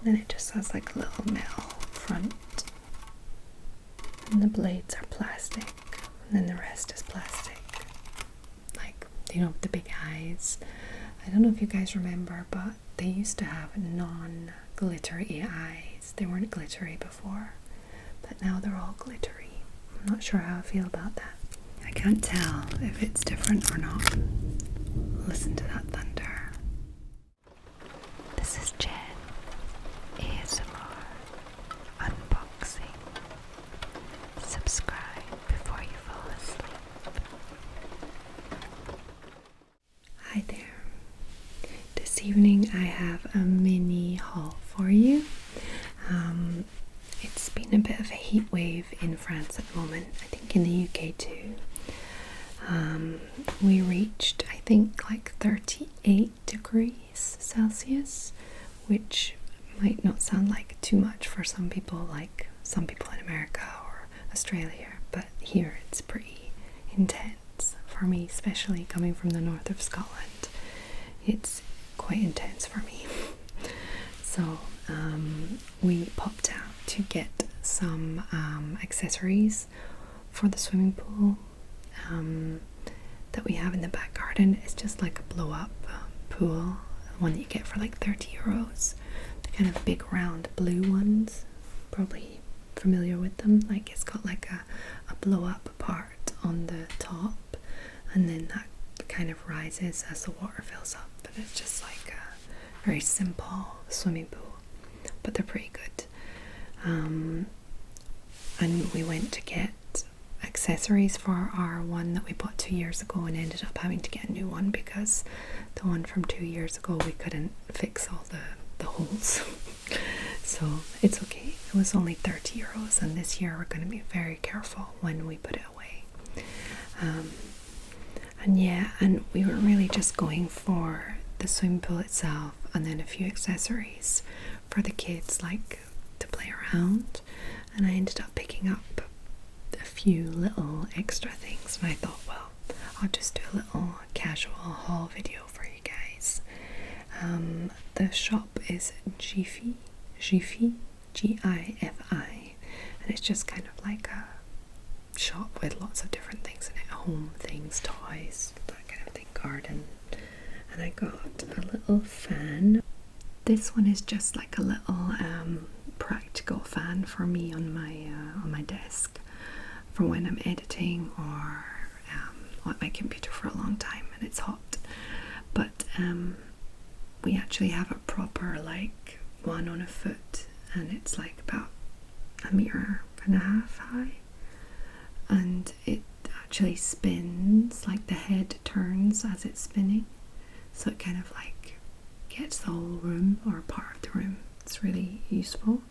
Then it just has like a little metal front, and the blades are plastic, and then the rest is plastic. Like, you know, the big eyes. I don't know if you guys remember, but they used to have non-glittery eyes. They weren't glittery before, but now they're all glittery. I'm not sure how I feel about that. I can't tell if it's different or not. Listen to that thunder. This is Jen, ASMR, unboxing. Subscribe before you fall asleep. Hi there. This evening I have a mini haul for you. It's been a bit of a heat wave in France at the moment, I think in the UK too. We reached, I think, like 38 degrees Celsius, which might not sound like too much for some people, like some people in America or Australia, but here it's pretty intense for me, especially coming from the north of Scotland. It's quite intense for me. So we popped out to get some accessories for the swimming pool that we have in the back garden. It's just like a blow up pool, one that you get for like 30 euros. The kind of big round blue ones, probably familiar with them. Like, it's got like a blow up part on the top, and then that kind of rises as the water fills up, and it's just like a very simple swimming pool, but they're pretty good. And we went to get accessories for our one that we bought 2 years ago, and ended up having to get a new one because the one from 2 years ago we couldn't fix all the holes. So it's okay. It was only 30 euros, and this year we're going to be very careful when we put it away. And we were really just going for the swimming pool itself, and then a few accessories for the kids, like to play around. And I ended up picking up a few little extra things, and I thought, well, I'll just do a little casual haul video for you guys. The shop is Gifi, Gifi, and it's just kind of like a shop with lots of different things in it, home things, toys, that kind of thing, garden. And I got a little fan. This one is just like a little practical fan for me on my desk for when I'm editing or on my computer for a long time and it's hot. But we actually have a proper like one on a foot, and it's like about 1.5 meters high, and it actually spins, like the head turns as it's spinning, so it kind of like gets the whole room or part of the room. It's really useful.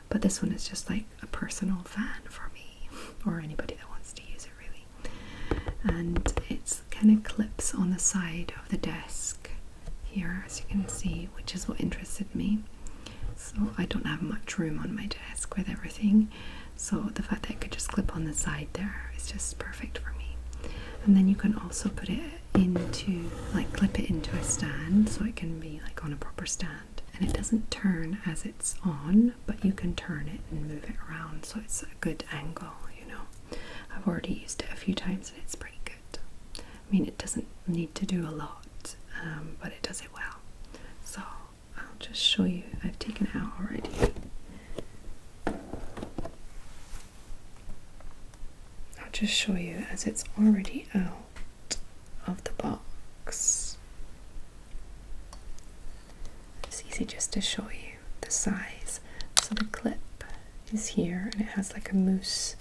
But this one is just like a personal fan for me, or anybody that wants to use it really. And it's kind of clips on the side of the desk here, as you can see, which is what interested me. So I don't have much room on my desk with everything, so the fact that it could just clip on the side there is just perfect for me. And then you can also put it into, like, clip it into a stand, so it can be like on a proper stand, and it doesn't turn as it's on, but you can turn it and move it around, so it's a good angle, you know. I've already used it a few times and it's pretty good. I mean, it doesn't need to do a lot, but it does it well. So I'll just show you. I've taken it out already. I'll just show you as it's already out of the box. It's easy just to show you the size. So the clip is here, and it has like a mousse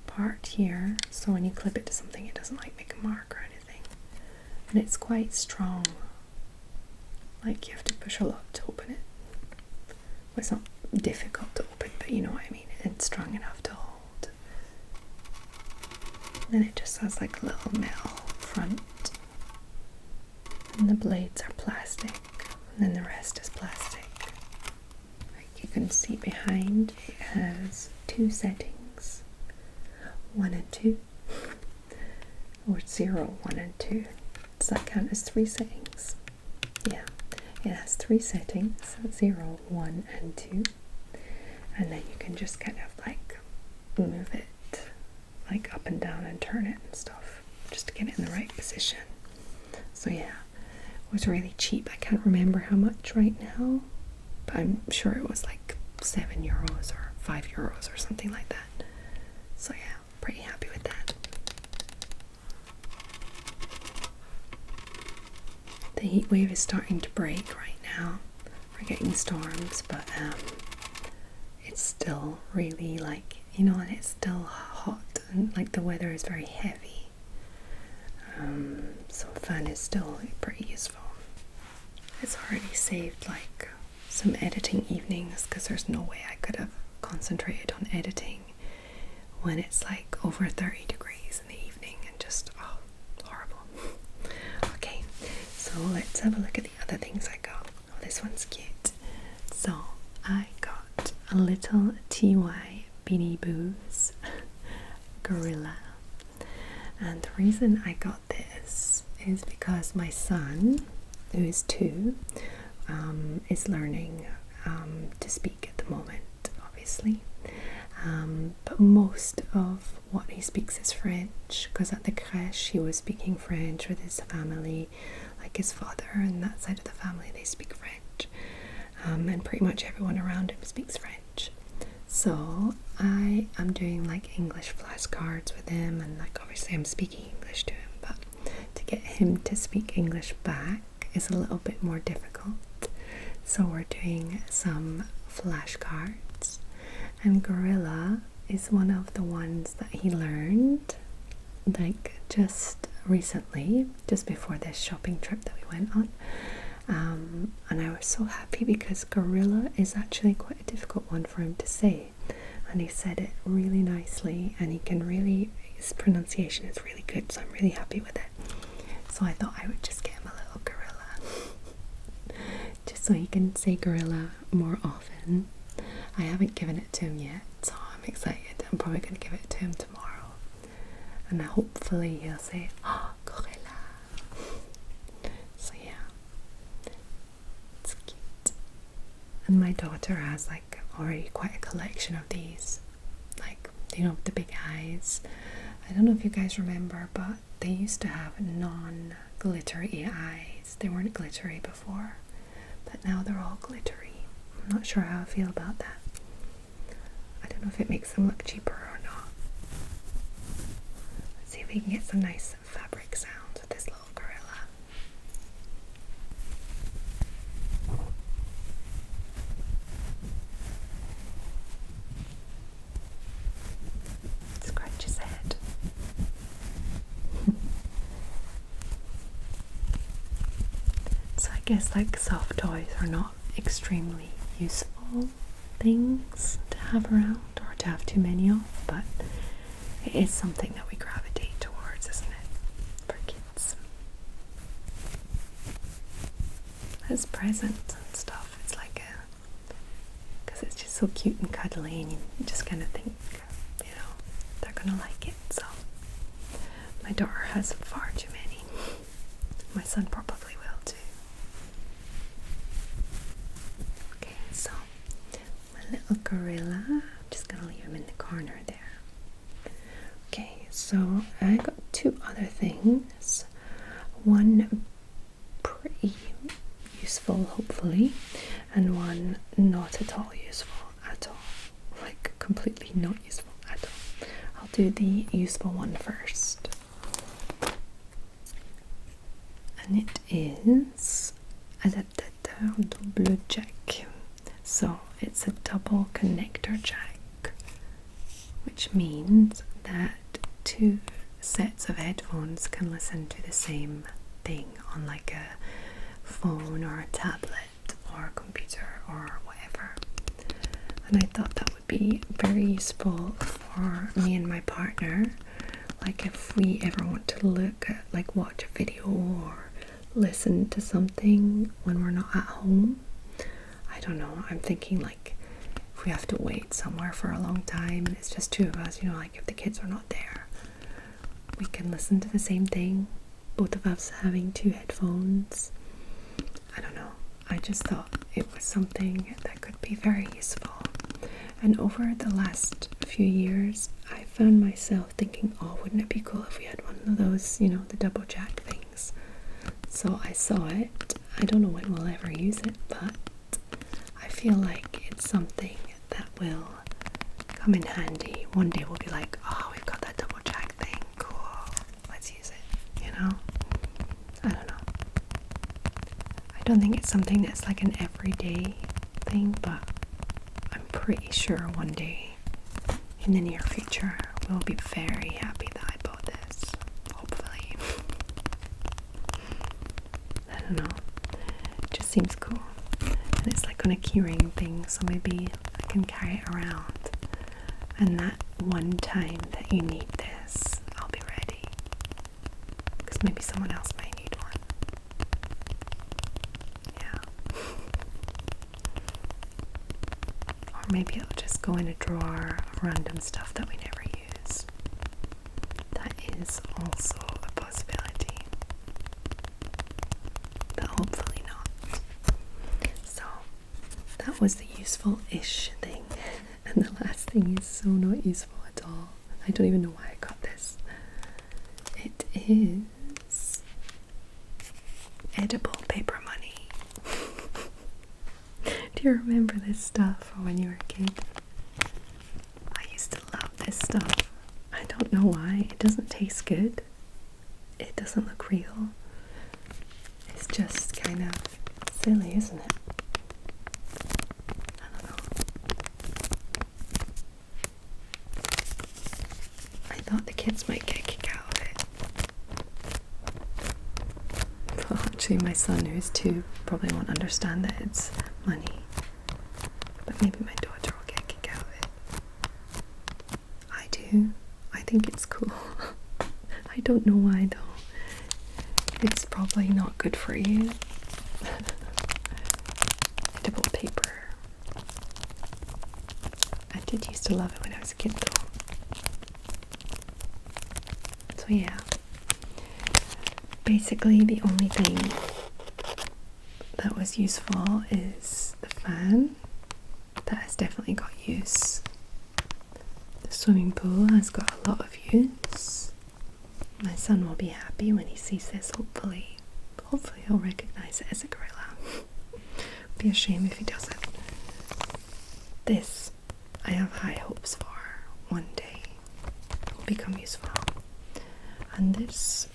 part here, so when you clip it to something it doesn't like make a mark or anything. And it's quite strong, like you have to push a lot to open it. Well, it's not difficult to open, but you know what I mean. It's strong enough to hold. Then it just has like a little metal front, and the blades are plastic, and then the rest is plastic. Like you can see behind, it has 2 settings, 1 and 2, or 0, 1 and 2. Does that count as 3 settings? Yeah. It has 3 settings, 0, 1 and 2, and then you can just kind of like move it like up and down and turn it and stuff just to get it in the right position. So yeah, it was really cheap. I can't remember how much right now, but I'm sure it was like €7 or €5 or something like that. So yeah, pretty happy with that. The heat wave is starting to break right now. We're getting storms, but it's still really like, you know, and it's still hot and like the weather is very heavy. So fan is still pretty useful. It's already saved like some editing evenings because there's no way I could have concentrated on editing when it's like over 30 degrees in the evening and just horrible. Okay, so let's have a look at the other things I got. Oh, this one's cute. So I got a little TY Beanie Boos gorilla, and the reason I got this is because my son, who is 2, is learning to speak at the moment, obviously, but most of what he speaks is French, because at the crèche he was speaking French with his family, like his father and that side of the family, they speak French, and pretty much everyone around him speaks French. So I am doing like English flashcards with him, and like obviously I'm speaking English to him, but to get him to speak English back is a little bit more difficult. So we're doing some flashcards, and gorilla is one of the ones that he learned like just recently, just before this shopping trip that we went on. And I was so happy because gorilla is actually quite a difficult one for him to say, and he said it really nicely, and his pronunciation is really good, so I'm really happy with it. So I thought I would just get him a little gorilla just so he can say gorilla more often. I haven't given it to him yet, so I'm excited. I'm probably going to give it to him tomorrow, and hopefully he'll say gorilla. So yeah, it's cute. And my daughter has like already quite a collection of these, like, you know, the big eyes. I don't know if you guys remember, but they used to have non-glittery eyes. They weren't glittery before, but now they're all glittery. I'm not sure how I feel about that. I don't know if it makes them look cheaper or not. Let's see if we can get some nice fabric sounds with this little gorilla. Scratch his head. So I guess like soft toys are not extremely useful things to have around or to have too many of, but it is something that we gravitate towards, isn't it, for kids? As presents and stuff, it's like because it's just so cute and cuddly, and you just kind of think, you know, they're gonna like it. So my daughter has far too many. My son probably will too. Okay, so my little gorilla, I'm just gonna leave him in the corner there. Okay, so I got 2 other things. One pretty useful, hopefully, and one not at all useful at all. Like completely not useful at all. I'll do the useful one first. And it is adaptateur double jack. So it's a double connector jack, which means that 2 sets of headphones can listen to the same thing on like a phone or a tablet or a computer or whatever. And I thought that would be very useful for me and my partner, like if we ever want to look at, like, watch a video or listen to something when we're not at home. I don't know, I'm thinking like if we have to wait somewhere for a long time and it's just 2 of us, you know, like if the kids are not there, we can listen to the same thing, both of us having 2 headphones. I don't know, I just thought it was something that could be very useful. And over the last few years, I found myself thinking, oh, wouldn't it be cool if we had one of those, you know, the double jack things. So I saw it. I don't know when we'll ever use it, but I feel like it's something that will come in handy. One day we'll be like, oh, we've got that double jack thing. Cool. Let's use it, you know? I don't know. I don't think it's something that's like an everyday thing, but I'm pretty sure one day in the near future we'll be very happy that I bought this. Hopefully. I don't know. It just seems cool. And it's like on a keyring thing, so maybe I can carry it around. And that one time that you need this, I'll be ready. Because maybe someone else might need one. Yeah. Or maybe it'll just go in a drawer of random stuff that we never use. That is also a possibility. But hopefully not. So, that was the useful-ish thing. And the last thing is so not useful at all. I don't even know why I got this. It is edible paper money. Do you remember this stuff from when you were a kid? I used to love this stuff. I don't know why. It doesn't taste good. It doesn't look real. It's just kind of silly, isn't it? Thought the kids might get a kick out of it. Well, actually my son, who's 2, probably won't understand that it's money. But maybe my daughter will get a kick out of it. I do. I think it's cool. I don't know why though. It's probably not good for you. Edible paper. I did used to love it when I was a kid though. So yeah, basically the only thing that was useful is the fan. That has definitely got use. The swimming pool has got a lot of use. My son will be happy when he sees this, hopefully. Hopefully he'll recognize it as a gorilla. Be a shame if he doesn't. This I have high hopes for one day will become useful. And this,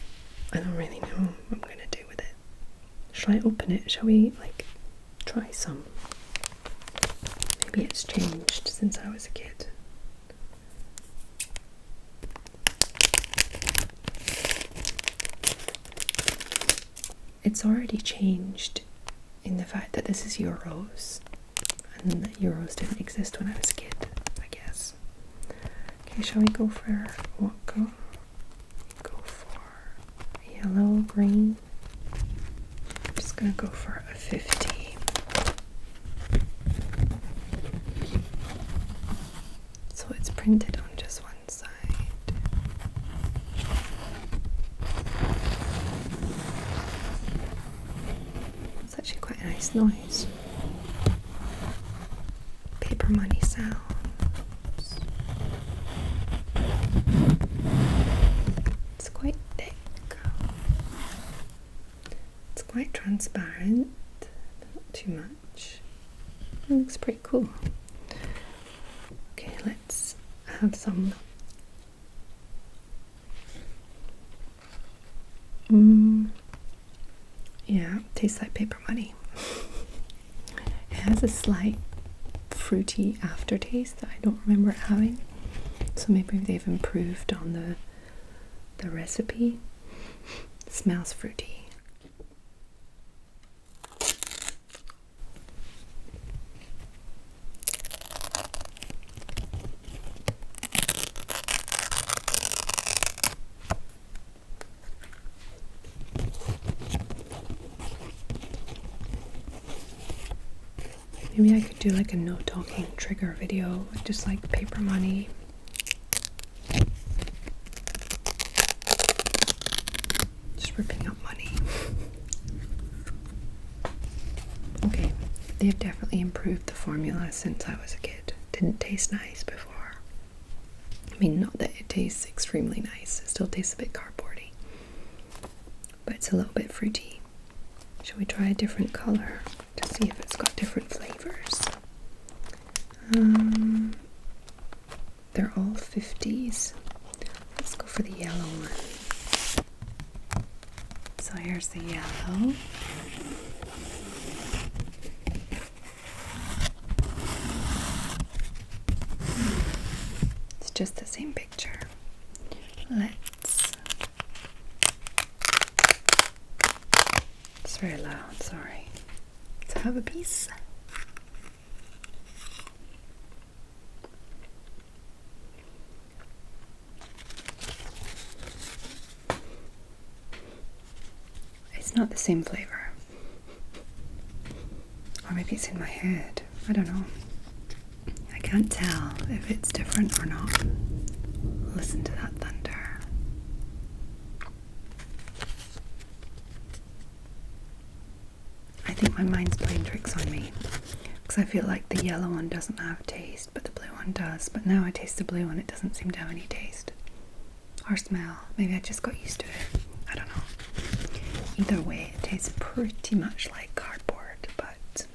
I don't really know what I'm going to do with it. Shall I open it? Shall we, like, try some? Maybe it's changed since I was a kid. It's already changed in the fact that this is euros. And that euros didn't exist when I was a kid, I guess. Okay, shall we go for what color? Yellow, green. I'm just gonna go for a 50. So it's printed on just one side. It's actually quite a nice noise. Paper money sounds. It's quite thick. Quite transparent, but not too much. It looks pretty cool. Okay, let's have some. Yeah, tastes like paper money. It has a slight fruity aftertaste that I don't remember it having. So maybe they've improved on the recipe. It smells fruity. Maybe I could do like a no talking trigger video with just like paper money. Just ripping up money. they've definitely improved the formula since I was a kid. Didn't taste nice before. I mean, not that it tastes extremely nice. It still tastes a bit cardboardy. But it's a little bit fruity. Shall we try a different colour to see if it's got different flavours? They're all 50s. Let's go for the yellow one. So here's the yellow. It's just the same picture. It's very loud, sorry. Let's have a piece. It's not the same flavor. Or maybe it's in my head. I don't know. I can't tell if it's different or not. Listen to that thunder. I think my mind's playing tricks on me. Because I feel like the yellow one doesn't have taste, but the blue one does. But now I taste the blue one, it doesn't seem to have any taste. Or smell. Maybe I just got used to it. I don't know. Either way, it tastes pretty much like cardboard, but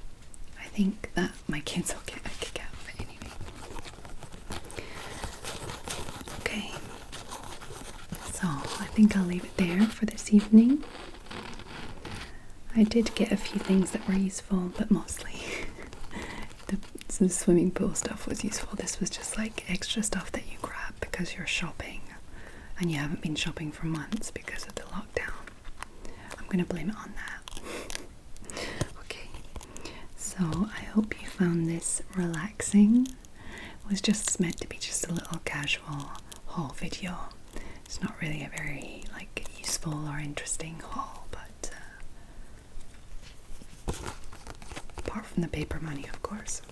I think that my kids will get a kick out of it anyway. Okay, so I think I'll leave it there for this evening. I did get a few things that were useful, but mostly the swimming pool stuff was useful. This was just like extra stuff that you grab because you're shopping and you haven't been shopping for months because of the lockdown. I'm gonna blame it on that. Okay, so I hope you found this relaxing. It was just meant to be just a little casual haul video. It's not really a very like useful or interesting haul, but apart from the paper money, of course,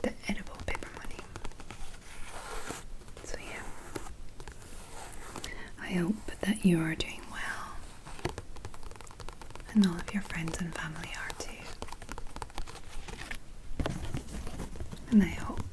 the edible paper money. So yeah, I hope that you are doing well, and all of your friends and family are too. And I hope